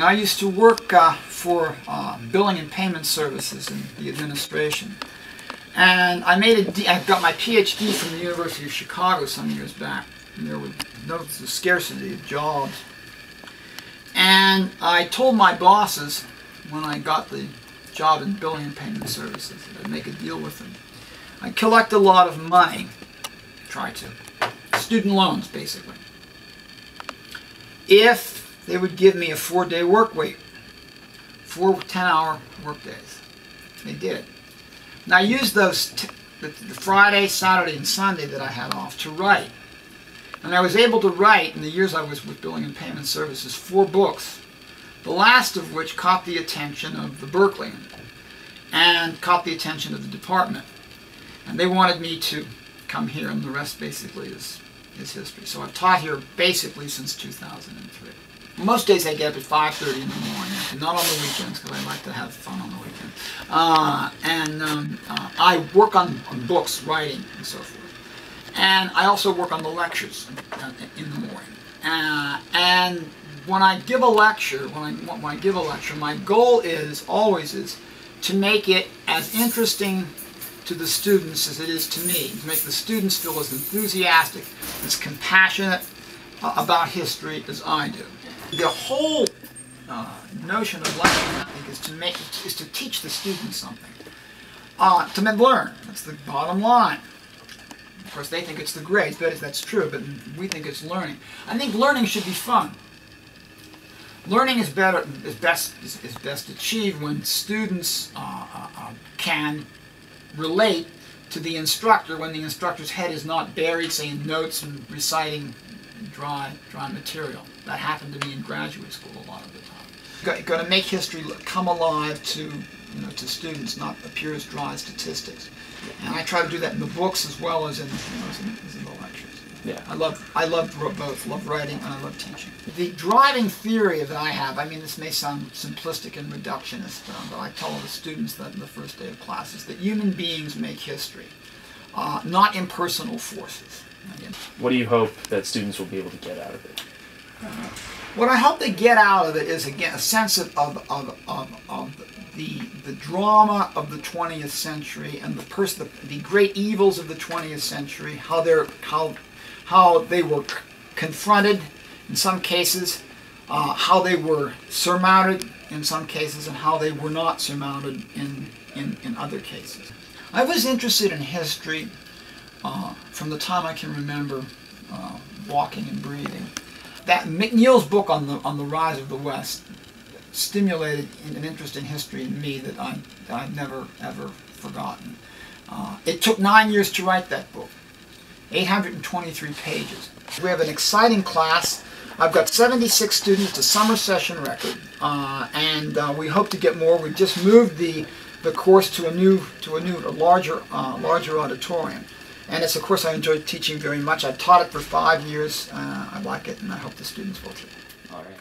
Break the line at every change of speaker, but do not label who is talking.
I used to work for billing and payment services in the administration. And I got my PhD from the University of Chicago some years back. And there was a scarcity of jobs. And I told my bosses when I got the job in billing and payment services that I'd make a deal with them. I collect a lot of money, try to, student loans basically, if they would give me a 4-day work week, 4 10-hour work days. They did. And I used those, the Friday, Saturday, and Sunday that I had off to write. And I was able to write, in the years I was with Billing and Payment Services, 4 books, the last of which caught the attention of the Berkeley and caught the attention of the department. And they wanted me to come here, and the rest basically is history. So I've taught here basically since 2003. Most days I get up at 5:30 in the morning, not on the weekends because I like to have fun on the weekend. I work on books, writing, and so forth. And I also work on the lectures in the morning. And when I give a lecture, my goal always is to make it as interesting to the students as it is to me, to make the students feel as enthusiastic, as compassionate about history as I do. The whole notion of lecturing, I think, is to teach the students something, to learn. That's the bottom line. Of course, they think it's the grades, but that's true. But we think it's learning. I think learning should be fun. Learning is best achieved when students can relate to the instructor when the instructor's head is not buried, say, in notes and reciting dry material. That happened to me in graduate school a lot of the time. Got to make history come alive to students, not appear as dry statistics. And I try to do that in the books as well as in the lectures.
Yeah.
I love both. Love writing and I love teaching. The driving theory that I have, I mean, this may sound simplistic and reductionist, but I tell the students that in the first day of class is that human beings make history, not impersonal forces. Again,
what do you hope that students will be able to get out of it?
What I hope they get out of it is, again, a sense of the drama of the 20th century and the great evils of the 20th century, how they were confronted in some cases, how they were surmounted in some cases, and how they were not surmounted in other cases. I was interested in history from the time I can remember walking and breathing. That McNeil's book on the rise of the West stimulated an interest in history in me that I've never ever forgotten. It took 9 years to write that book, 823 pages. We have an exciting class. I've got 76 students. It's a summer session record, and we hope to get more. We've just moved the course to a larger auditorium. And it's a course I enjoy teaching very much. I've taught it for 5 years. I like it, and I hope the students will too.
All right.